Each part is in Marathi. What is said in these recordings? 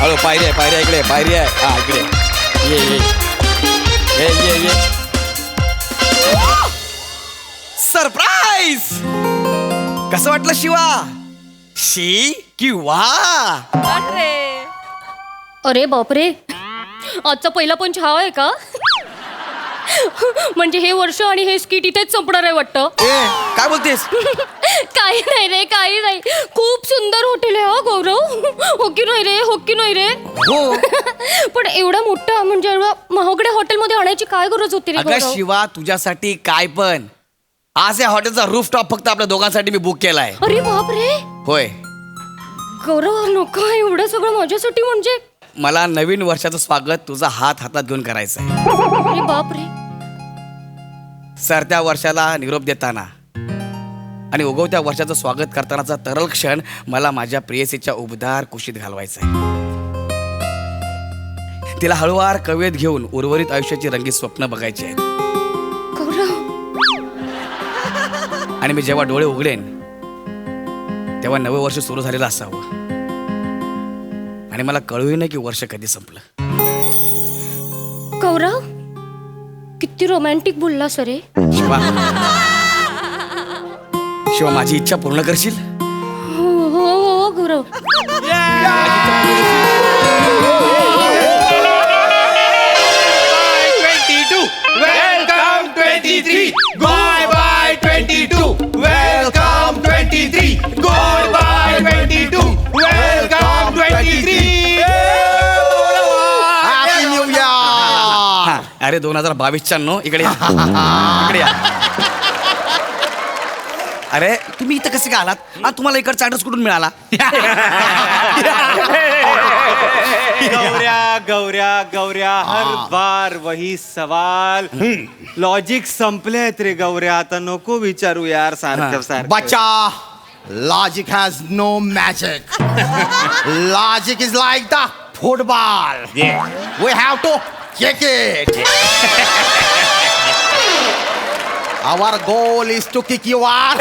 हळू पायरी इकडे पायरी आहे. हा इकडे ये सरप्राईज. कसं वाटलं शिवा? शी की वा? अरे बापरे, आजचा पहिला पंच हा आहे का? म्हणजे हे वर्ष आणि हे स्किट इथेच संपणार आहे वाटतं. काय बोलतेस? काही नाही रे, काही नाही. खूप सुंदर हॉटेल आहे हा गौरव. हो की नाही रे? हो. पण एवढा मोठा म्हणजे एवढा महागड्या हॉटेलमध्ये आणायची काय गरज होती रे अगं गौरव? शिवा, तुझ्यासाठी काय पण. आज या हॉटेलचा रूफटॉप फक्त आपल्या दोघांसाठी मी बुक केलाय. अरे बापरे. होय. गौरव नको, एवढं सगळं माझ्यासाठी म्हणजे. मला नवीन वर्षाचं स्वागत तुझा हात हातात घेऊन करायचं आहे. अरे बापरे. सरत्या वर्षाला निरोप देताना आणि उगवत्या वर्षाचं स्वागत करतानाचा तरल क्षण मला माझ्या प्रेयसीच्या उबदार कुशीत घालवायचा आहे. तिला हळूवार कवेत घेऊन उर्वरित आयुष्याची रंगीत स्वप्न बघायची आहेत. गौरव. आणि मी जेव्हा डोळे उघडेन तेव्हा नवं वर्ष सुरू झालेलं असावं आणि मला कळूही नाही की वर्ष कधी संपलं. गौरव, किती रोमॅन्टिक बोलला सरे. शिवा, माझी इच्छा पूर्ण करशील? हो गौरव. Welcome 23. Goodbye 22. Welcome 23. Goodbye 22. Welcome 23. Happy new year. अरे 2022च्या नो इकडे या. इकडे या. अरे तुम्ही इथं कसे का आलात? तुम्हाला इकडचा ऍड्रेस कुठून मिळाला? गौऱ्या हर बार वही सवाल. लॉजिक संपलेत रे गौऱ्या, आता नको विचारू यार सारखं. बच्चा, logic has no magic. Logic is like the football. We have to kick it. Our goal is to kick you out.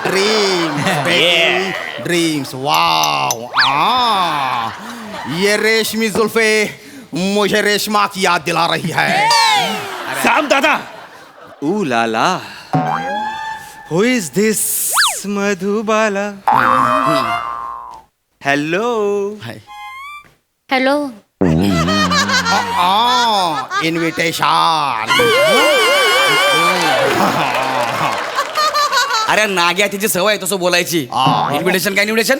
Dreams, baby. Dreams. Wow. ये रेशमी जुल्फे मुझे रेशमा की याद दिला रही है. साम दादा. Ooh la la. Who is this Madhubala? Hello. Hello. Invitation. अरे नाग्या तिची सवय तसं बोलायची. इन्व्हिटेशन काय इन्व्हिटेशन?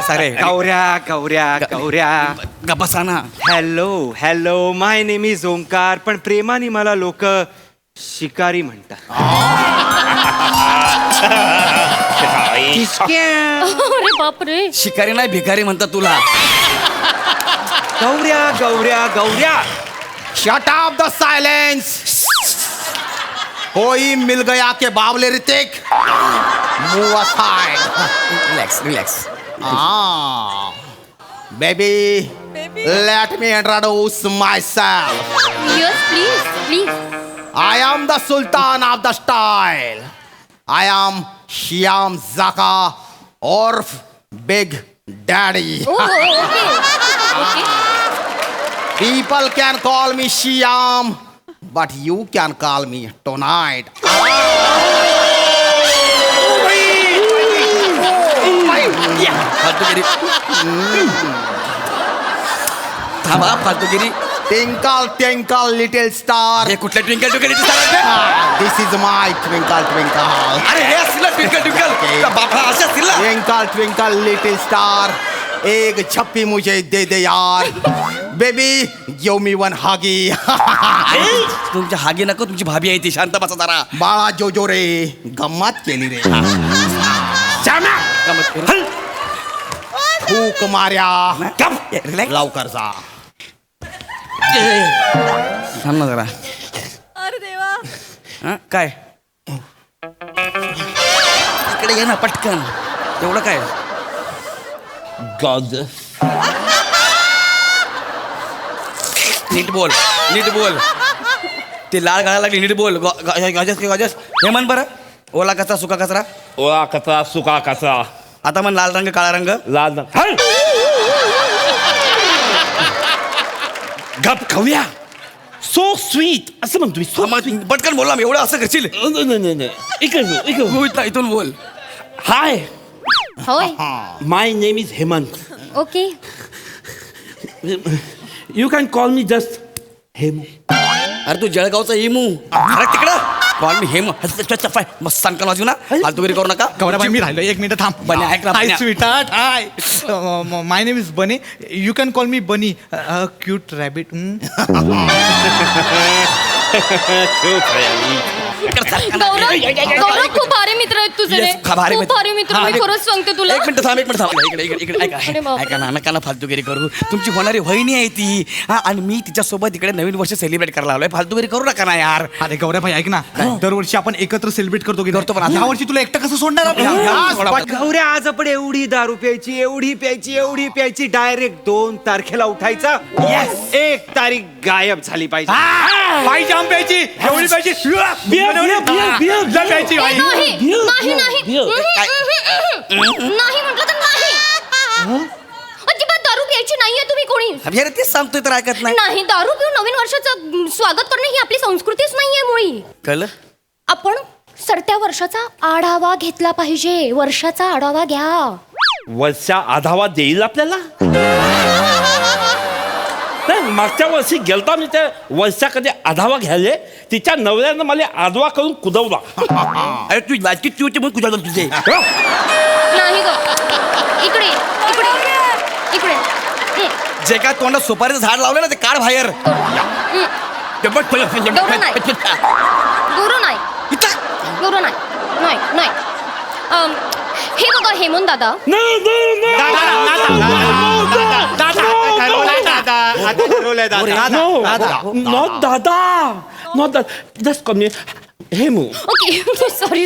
सॉरी. गौऱ्या. गप्पासाना. Hello my name is Omkar, पण प्रेमाने मला लोक शिकारी म्हणतात. अरे बापरे. शिकारी नाही भिकारी म्हणतात तुला. Gaurya. Shut up the silence. कोई मिल गया के बावले Hrithik. Move aside. Relax. Baby, let me introduce myself. Yes please. I am the Sultan of the style. I am Shyam Zaka or Big Daddy. Okay. People can call me Shyam, but you can call me tonight. फालतूगिरी. थांबा फालतूगिरी. Twinkle little star. हे कुठल्या ट्विंकल ट्विंकल सांगा. This is my twinkle. अरे हे असलं ट्विंकल बाबा असं असतील ना. Twinkle little star. एक छप्पी मुझे दे दे यार. Baby give me one huggy. तुमच्या हागी नको, तुमची भाभी आहे ती. शांत बसा जरा. बाळा जोजो रे, गम्मत केली रे. फूक मार्या. लवकर जा. थांब ना जरा. अरे देवा. काय इकडे ये ना पटकन. एवढं काय? नीट बोल. ते लाल गाळा लागली. नीट बोल. गॉजस. हे म्हण बरं. ओला कचरा सुका कचरा. ओला कचरा सुका कचरा. आता म्हण लाल रंग काळा रंग. लाल गप खाऊया. सो स्वीट असं म्हणतो मी. So sweet. पटकन बोलला एवढं असं करशील नाही. इकडे तू इथून बोल. हाय, होय my name is Hemant. Okay you can call me just Hemu. अरे तू जळगावचा इमू. अरे तिकडं कॉल मी हेम. मस्त सांग वाजू ना फालतूगिरी करू नका. गौऱ्याबाई मी राहिलो, एक मिनिट थांब. बने, ऐक ना, हाय बने. स्वीटार्ट, हाय. माय नेम इज बनी. यू कॅन कॉल मी बनी. Cute rabbit. गौरव गौरव खूप भारी मित्र आहेत तुझे रे. Yes, भारी खूप मित्र. भारी मित्र मी खरंच सांगते तुला. एक मिनिट थांब इकडे ऐका अरे बापरे. ऐका ना नका ना फालतूगिरी करू. तुमची होणारी वहिनी आहे ती. हा आणि मी तिच्यासोबत इकडे नवीन वर्ष सेलिब्रेट करायला आलोय. फालतूगिरी करू नका ना यार. अरे गौऱ्याबाई ऐक ना, दरवर्षी आपण एकत्र सेलिब्रेट करतो की नाही? करतो, पण आता- ह्या वर्षी तुला एकटं कसं सोडणार आपण? गौऱ्या आज आपण एवढी दारू प्यायची, एवढी प्यायची, डायरेक्ट 2 तारखेला उठायचा. 1 तारीख गायब झाली पाहिजे. बाई जाम प्यायची, एवढी प्यायची. लय प्यायची बाई. नाही म्हटलं तर नाही. अजिबात दारू प्यायची नाहीये तुम्ही कोणी. अरे तेच सांगतोय तर ऐकत नाही. नाही दारू पिऊन नवीन वर्षाचं स्वागत करणे ही आपली संस्कृतीच नाहीये मुळी. कळलं. आपण सरत्या वर्षाचा आढावा घेतला पाहिजे. वर्षाचा आढावा घ्या. वर्षा आढावा देईल आपल्याला. नाही, मागच्या वर्षी गेलता मी त्या वर्षाकडे आढावा घ्यायले. तिच्या नवऱ्यानं मला आडवा करून कुदवला. अरे तू वाटकी तू ते म्हणून कुठं तुझे. नाही ग इकडे इकडे इकडे जे काय तोंडात सुपारीचं झाड लावलं ना ते काढ बाहेर. ते बघ गौरव नाही. गौरव नाही गौरव नाही नाही नाही हे बघा हेमंत दादा. नॉट दादा. जस्ट कमी Hemu. Okay sorry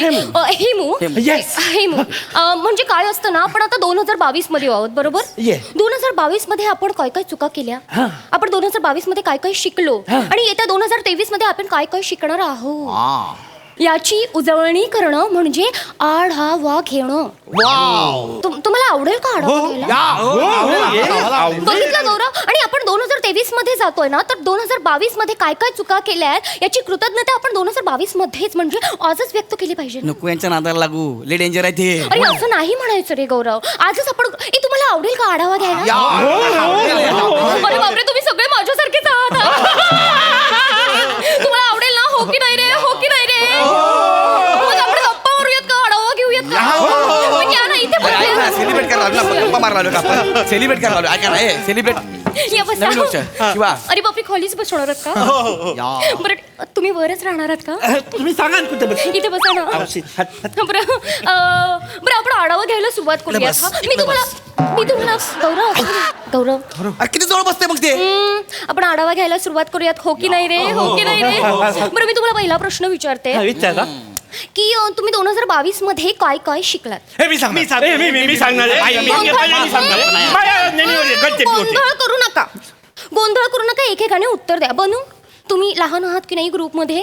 Hemu. Yes. Hemu म्हणजे काय असतं ना, आपण आता 2022 मध्ये आहोत बरोबर. Yeah. 2022 मध्ये आपण काय काय चुका केल्या. आपण 2022 मध्ये काय काय शिकलो आणि येत्या 2023 मध्ये आपण काय काय शिकणार आहोत याची उजळणी करणं म्हणजे आढावा घेणं. तुम्हाला आवडेल का आढावा घ्यायला? बघितलं गौरव. आणि आपण 2023 मध्ये जातोय ना, तर 2022 मध्ये काय काय चुका केल्या आहेत याची कृतज्ञता आपण 2022 मध्येच म्हणजे आजच व्यक्त केली पाहिजे. नको यांच्या नादाला लागू. लय डेंजर आहे ते. अरे असं नाही म्हणायचं रे गौरव. आजच आपण तुम्हाला आवडेल का आढावा घ्यायला? अरे बापरे तुम्ही सगळे माझ्यासारखेच आहात. तुम्हाला आवडेल ना? हो की नाही रे? हो की नाही रे? मग आपण गप्पा मारूयात का? आढावा घेऊयात का? मग या ना इथे बसूया. सेलिब्रेट करायला गप्पा मारायला आपण. सेलिब्रेट करायला ऐका ना सेलिब्रेट. या बसा. नवीन वर्ष. किंवा अरे बापरे खालीच बसणार आहात का? बरं तुम्ही वरच राहणार आहात का? तुम्ही सांगा ना कुठे बस. इथे बसा ना. बरं आपण आढावा घ्यायला सुरुवात करूया. मी तुम्हाला गौरव अरे किती जवळ बसते मग ते. आपण आढावा घ्यायला सुरुवात करूयात. हो की नाही रे? हो की नाही रे? बरं मी तुम्हाला पहिला प्रश्न विचारते विचारा. की तुम्ही 2022 मध्ये काय काय शिकलात? मी सांगणार आहे. गोंधळ करू नका. एकेकाने उत्तर द्या. बनू तुम्ही लहान आहात की नाही ग्रुपमध्ये?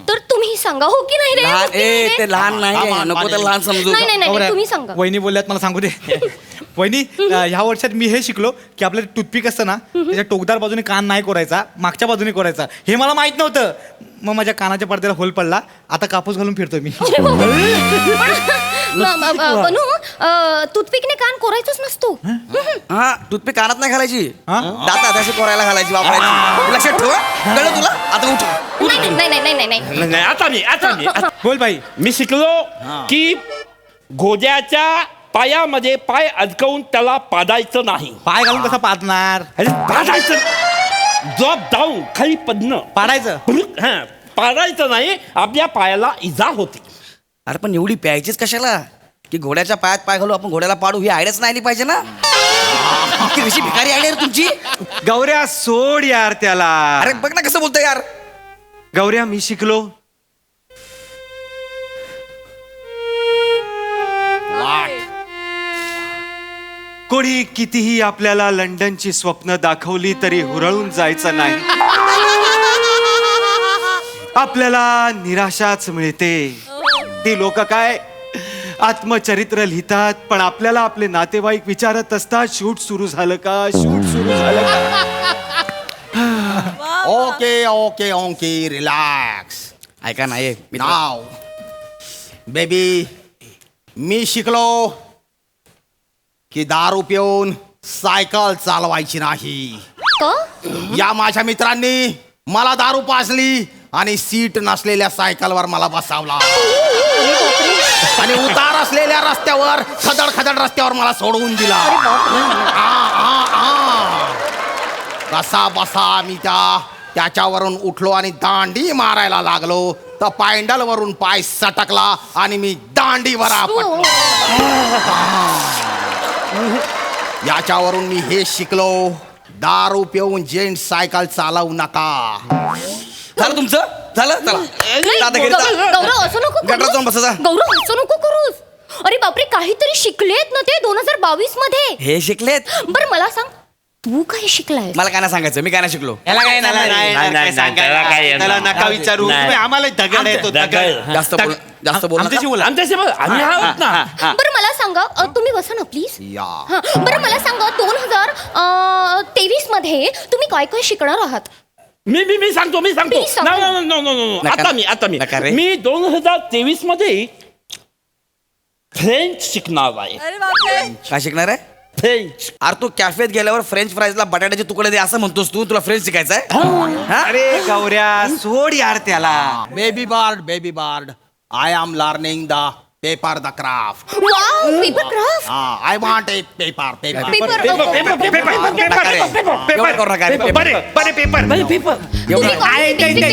तर तुम्ही सांगा. हो की नाही रे? हो की नाही रे? ते लहान नाही नको तर लहान समजू. नाही तुम्ही सांगा. वहिनी बोलल्यात मला सांगू दे. वहिनी ह्या वर्षात मी हे शिकलो की आपलं टूथपिक असतं ना, त्याच्या टोकदार बाजूने कान नाही करायचा, मागच्या बाजूने करायचा. हे मला माहित नव्हतं. मग माझ्या कानाच्या पडद्याला होल पडला. आता कापूस घालून फिरतोय मी. बनू टूथपिकने कान कोरायचंच नसतो. हा टूथपिक कानात नाही घालायची. हा? दाता अशी कोरायला घालायची वापरायची. लक्षात ठेवा. कळलं तुला. आता उठ. नाही आता मी बोल बाई. मी शिकलो की घोड्याच्या पायामध्ये पाय अडकवून त्याला पाडायचं नाही. पाय घालून कसा पाडणार? अरे पाडायचं. जॉब डाऊन खाली पडणं. पाडायचं. पाडायचं नाही. आपल्या पायाला इजा होते. अरे पण एवढी प्यायचीच कशाला की घोड्याच्या पायात पाय घालू आपण घोड्याला पाडू ही आयडियाच नाही आली पाहिजे ना. ती कशी भिकारी आयडिया तुमची. गौऱ्या सोड यार त्याला. अरे बघ ना कसं बोलतोय यार. गौऱ्या मी शिकलो कोणी कितीही आपल्याला लंडनची स्वप्न दाखवली तरी हुरळून जायचं नाही. आपल्याला निराशाच मिळते. ती लोक काय आत्मचरित्र लिहितात पण आपल्याला आपले नातेवाईक विचारत असतात शूट सुरू झालं का. ओके ओके ओके रिलॅक्स ऐका ना ये मित्र. नाव बेबी मी शिकलो की दारू पिऊन सायकल चालवायची नाही. का? या माझ्या मित्रांनी मला दारू पाजली आणि सीट नसलेल्या सायकलवर मला बसावला आणि उतार असलेल्या रस्त्यावर खदड खदड रस्त्यावर मला सोडवून दिला. कसा बसा मी त्याच्यावरून उठलो आणि दांडी मारायला लागलो तर पायंडल वरून पाय सटकला आणि मी दांडीवर आपटलो. याच्यावरून मी हे शिकलो, दारू पिऊन जेंट सायकल चालवू नका. झालं तुमचं झालं चला दादागिरी जा. गौरव असं नको गटारात जाऊन बसा जा. गौरव असं नको करूस. अरे बापरे, काहीतरी शिकलेत ना ते 2022 मध्ये. हे शिकलेत बरं मला सांग, तू काय शिकलाय? मला काय नाही सांगायचं, मी काय नाही शिकलो. याला काय नाही, नाही, त्याला काय येणार त्याला नका नाही. विचारू. नाही. तुम्ही आम्हाला दगड येतो दगड. जास्त बोल जास्त बोल आमच्याशी बोला. आमच्याशी बघ, आम्ही आहोत ना. बरं मला सांगा, तुम्ही बसा ना प्लीज. या हा, बरं मला सांगा 2023 मध्ये तुम्ही काय काय शिकणार आहात? मी सांगतो Please सांगा. नो नका- आता नका रे. मी 2023 मध्ये फ्रेंच शिकणार आहे. काय शिकणार आहे? फ्रेंच. अरे तू कॅफेत गेल्यावर फ्रेंच फ्राईजला बटाट्याचे तुकडे दे असं म्हणतोस तू, तुला फ्रेंच शिकायचं आहे? हा? अरे गौऱ्या सोड यार त्याला. Baby bird I am learning the paper the craft. Wow, paper craft. I want a paper paper नका रे. एवढं करू नका रे. बरे पेपर एवढं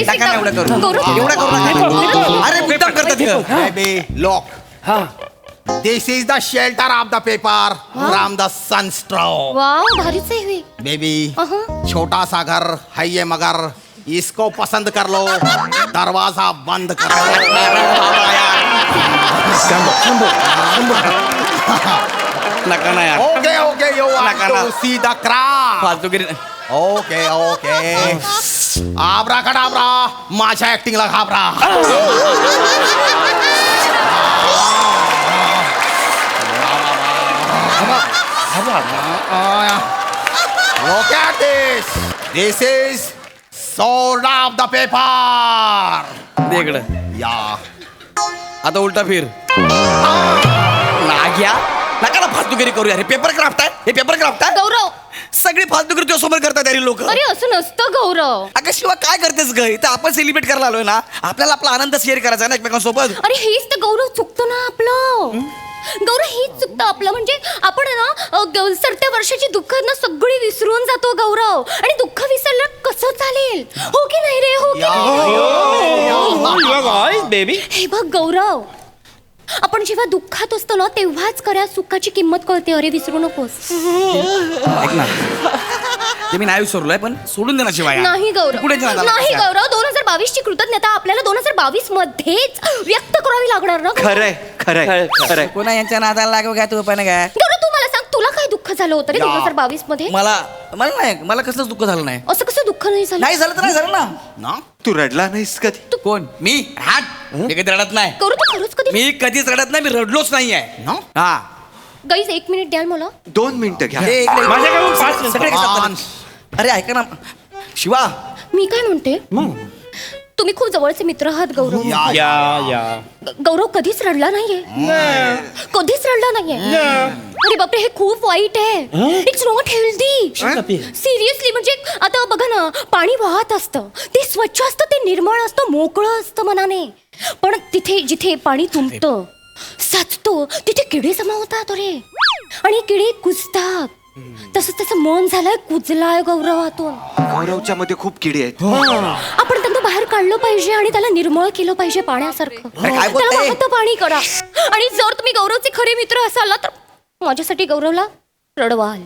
नका ना एवढं करू. एवढं करू नका. अरे मुद्दाम करतात हे. Baby lock this is the shelter of the paper from the sunstroke. Wow, भारीच आहे हे. बेबी अहं. छोटा सा घर है ये मगर इसको पसंद कर लो, दरवाजा बंद कर लो. नका ना यार. ओके ओके यू नका ना. To see the craft. फालतूगिरी ओके ओके आब्रा कडाब्रा माझ्या ऍक्टिंगला घाबरा. Look at this. This is sword of the paper. दे इकडं. या आता उलटा फिर. नाग्या नका ना फालतूगिरी करू यार. हे पेपर क्राफ्ट आहे, हे पेपर क्राफ्ट आहे. गौरव, सगळी फालतूगिरी तुझ्या समोर करतात यारी लोक. अरे असं नसतं गौरव. अगं शिवा काय करतेस ग? तर आपण सेलिब्रेट करायला आलोय ना, आपल्याला आपला आनंद शेअर करायचा आहे ना एकमेकांसोबत. अरे हेच तर गौरव चुकतं ना आपलं. गौरव हेच चुकतं आपलं. म्हणजे आपण आहे ना सरत्या वर्षाची दुःख ना सगळी विसरून जातो गौरव. आणि दुःख विसरलं कसं चालेल? हो की नाही रे? हो की नाही? बेबी हे बघ गौरव, आपण जेव्हा दुःखात असतो ना तेव्हाच खऱ्या सुखाची किंमत कळते. अरे विसरू नकोस. ऐक ना, ते मी नाही विसरलोय पण सोडून दे ना शिवाय. नाही गौरव, कुठे जाणार? नाही गौरव. 2022 ची कृतज्ञता आपल्याला 2022 मध्येच व्यक्त करावी लागणार ना. खरंय खरंय खरंय. कोणा यांच्या नादाला लागू काय तू पण काय? गौरव तू मला सांग, तुला काय दुःख झालं होतं रे या. 2022 मध्ये? मला नाही, मला कसलंच दुःख झालं नाही. असं कसं दुःख नाही झालं? नाही झालं तर नाही झालं ना. ना तू रडला नाहीस कधी? कोण? मी? हाट, मी कधी रडत नाही. गौरव तू खरंच कधी? मी कधीच रडत नाही, मी रडलोच नाहीये. ना हा. गाईज 1 मिनिट द्याल मला? 2 मिनिटं घ्या. हे इकडे- माझ्याकडून 5 मिनिटं. सगळे कसं- अरे ऐका ना शिवा, मी काय म्हणते, तुम्ही खूप जवळचे मित्र आहात गौरव. या गौरव कधीच रडला नाहीये, कधीच रडला नाहीये. अरे बापरे, हे खूप वाईट आहे. It's not healthy. सिरियसली. म्हणजे आता बघा ना, पाणी वाहत असतं, ते स्वच्छ असतं, ते निर्मळ असतं, मोकळं असतं मनाने. पण तिथे जिथे पाणी तुंबतं, साचतो, तिथे किडे जमा होतात. अरे आणि किडे कुजतात. तसंच त्याचं मन झालंय कुजलाय गौरवातून. गौरवच्या मध्ये खूप किडे आहेत. आपण त्यांना बाहेर काढलं पाहिजे आणि त्याला निर्मळ केलं पाहिजे पाण्यासारखं. अरे काय बोलते? त्याला वाहतं पाणी करा. आणि जर तुम्ही गौरवचे खरे मित्र असाल ना तर माझ्यासाठी गौरवला रडवाल.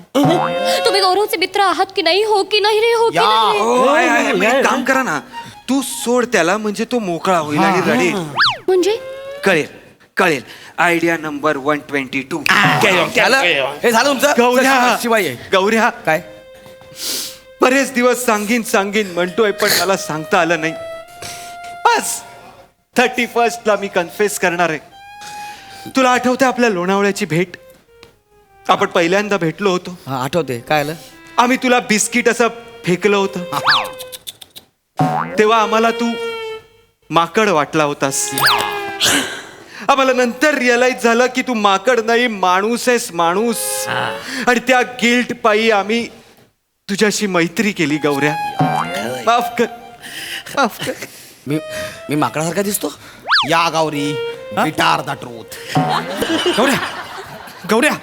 तुम्ही गौरवचे मित्र आहात की नाही? हो की नाही रे? हो की या. नाही? मग एक काम करा ना, तू सोड त्याला, म्हणजे तो मोकळा होईल आणि रडेल. म्हणजे कळेल. Idea number 122. झालं? हे झालं तुमचं? गौऱ्या शिवाय आहे. गौऱ्या काय? बरेच दिवस सांगीन म्हणतोय पण मला सांगता आलं नाही. आज 31 ला मी कन्फेस करणार आहे. तुला आठवते आपल्या लोणावळ्याची भेट? आपण पहिल्यांदा भेटलो होतो. हा आठवते. काय आलं? आम्ही तुला बिस्किट असं फेकलं होतं. तेव्हा आम्हाला तू माकड वाटला होतास. आम्हाला नंतर रिअलाइज झालं की तू माकड नाही, माणूस आहेस, माणूस. आणि त्या गिल्ट पायी आम्ही तुझ्याशी मैत्री केली. गौऱ्या, माफ कर, माफ कर. मी माकडासारखा दिसतो? या गौरी, बिटार द ट्रूथ. गौऱ्या गौऱ्या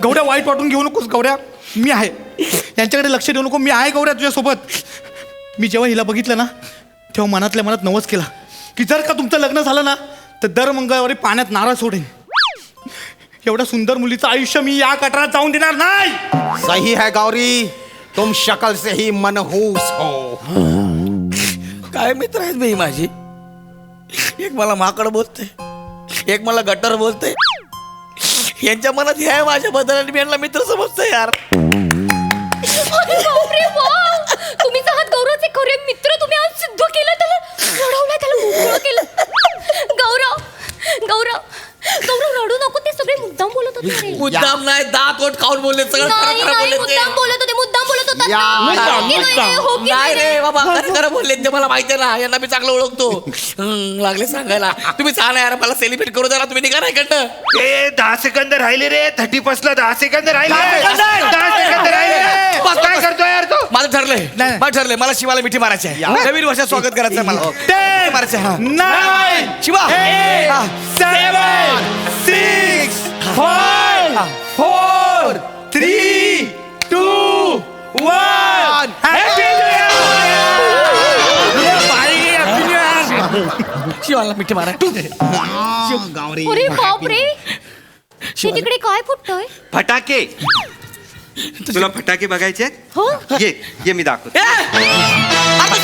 गौऱ्या, वाईट वाटून घेऊ नकोस गौऱ्या. मी आहे, यांच्याकडे लक्ष देऊ नको. मी आहे गौऱ्या तुझ्यासोबत. मी जेव्हा हिला बघितलं ना तेव्हा मनातल्या मनात नवस केला की जर का तुमचं लग्न झालं ना तर दर मंगळवारी पाण्यात नारळ सोडेन. एवढ्या सुंदर मुलीचं आयुष्य मी या कटरात जाऊन देणार नाही. सही है गौरी, तुम शक्ल से ही मनहूस हो. काय मित्र आहेत बाई माझी. एक मला माकड बोलते, एक मला गटर बोलते. यांच्या मनात हे आहे माझ्याबद्दल आणि मी यांना मित्र समजतो यार. अरे बापरे, वाव! तुम्हीच आहात गौरवचे खरे मित्र. तुम्ही आज सिद्ध केलं, त्याला रडवलं, त्याला मोकळं केलं. गौरव गौरव गौरव, रडू नको. ते सगळे मुद्दाम बोलत होते रे. मुद्दाम नाही, दात ओठ खाऊन बोलले, सगळं नाही खरं खरं नाही, बोलले ते. मुद्दाम बोलत होते, मुद्दाम बोलत होता. या, हो की नाही रे? हो की नाही नाही रे रे? बाबा, खरं खरं बोलले ते. मला माहिती आहे ना, यांना मी चांगलं ओळखतो. लागले सांगायला. तुम्ही छान यार, मला सेलिब्रेट करू द्या ना. तुम्ही निघा ना इकडनं. 10 सेकंद राहिले रे. 31 ला 10 सेकंद राहिले. 10 सेकंद राहिले. बस, काय करतोय यार तू? माझं ठरलंय, नाही. माझं ठरलंय. मला शिवाला मिठी मारायची आहे. नवीन वर्षात स्वागत करायचं आहे मला. 10, मारायचं आहे. 9, शिवा 8, 7, 6, 5, 4, 3, 2, 1. Happy New Year! शिवाला मिठी मारा. गौरी, अरे बापरे, ते तिकडे काय फुटतंय? फटाके. तुला फटाके बघायचे? हो. ये मी दाखवतो. ए! आता